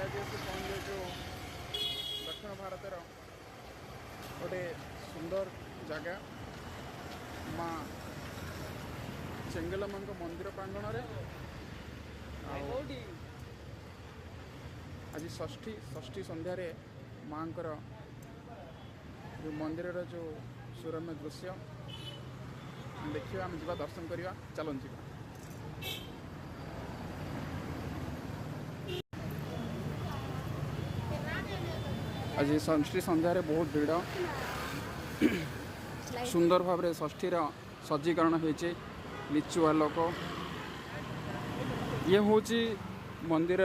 आदिवासी पहुँचे जो दक्षिण भारतर गोटे सुंदर जगह माँ चेंगेलम्मा मंदिर प्रांगण आज षष्ठी संध्यार माँ जो मंदिर जो सुरम्य दृश्य देखिए आम जा दर्शन करवा चलन जी। आज षष्ठी संध्यार बहुत भीड़ सुंदर भाव षष्ठीर सज्जीकरण होती लिचु आलोक ये हूँ मंदिर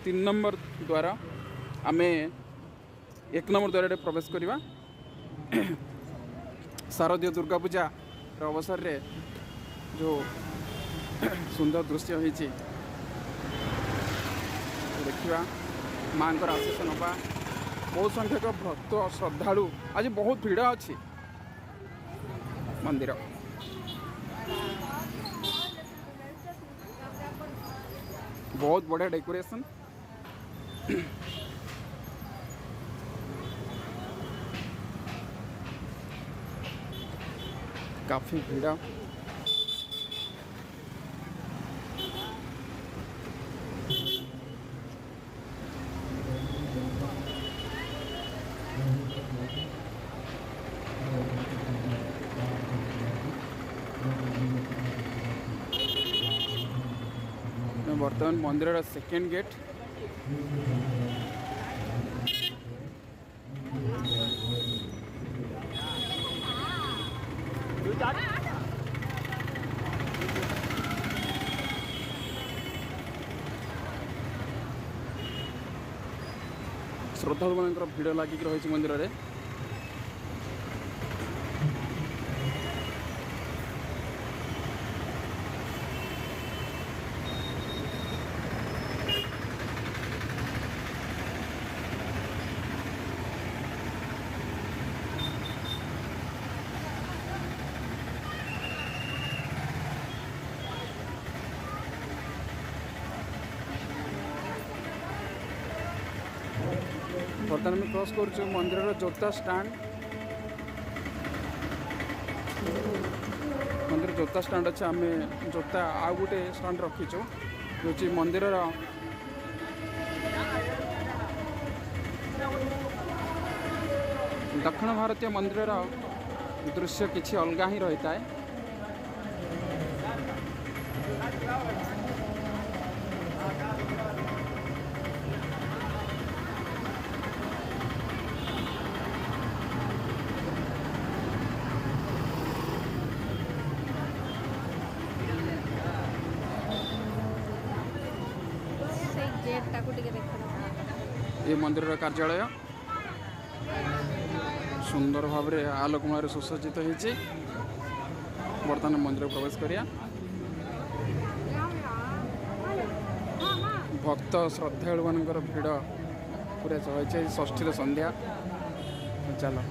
3 नंबर द्वार आम 1 नंबर द्वार प्रवेश करवा शारदीय दुर्गा पूजा अवसर रे जो सुंदर दृश्य होती देखा माँ आशीष नवा बहुत संख्यक भक्त श्रद्धालु आज बहुत भीड़ अच्छी मंदिर बहुत बढ़िया डेकोरेशन काफी भीड़ बर्तमान मंदिर सेकेंड गेट श्रद्धालु मान भीड़ लगिक रही मंदिर में बर्तमान में क्रॉस कर मंदिर जोता स्टैंड मंदिर जोता स्टैंड अच्छे आम जोता आउ गोटे स्टैंड रखीचु जो मंदिर दक्षिण भारतीय मंदिर दृश्य किसी अलग ही रही है। ये मंदिर कार्यालय सुंदर भाव में आलोकमार सुसज्जित होती बर्तमान मंदिर प्रवेश करिया भक्त श्रद्धालु मान भीड़ पूरा चलती षष्ठी संध्या चलो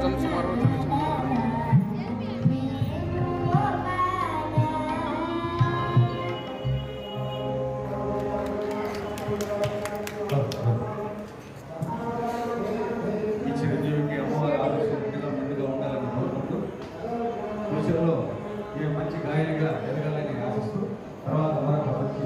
ଆଗମ ସମାରୋହ ଚାଲିଛି। ఈ చిరంజీవికి అమ్మవారి ఆశీస్సులు మెండుగా ఉండాలని కోరుకుంటూ భవిష్యత్తులో ఈ మంచి గాయనిగా ఎదగాలని ఆశిస్తూ తర్వాత మరొక మంచి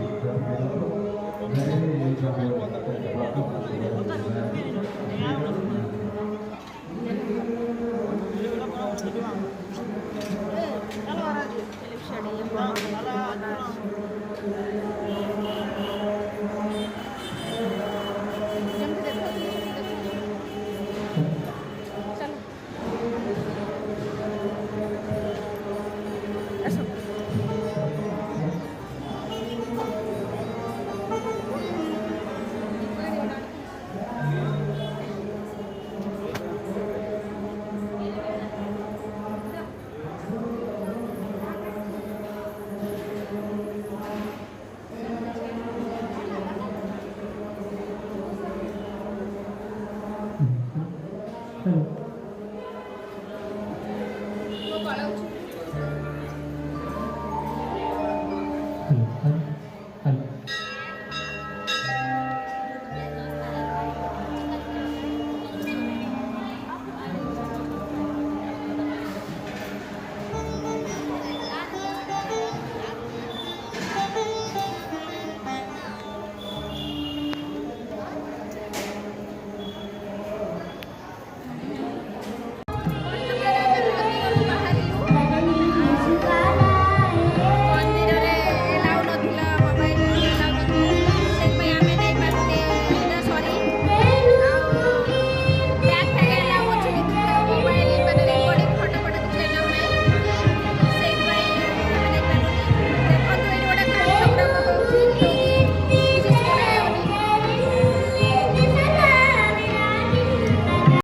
Kalau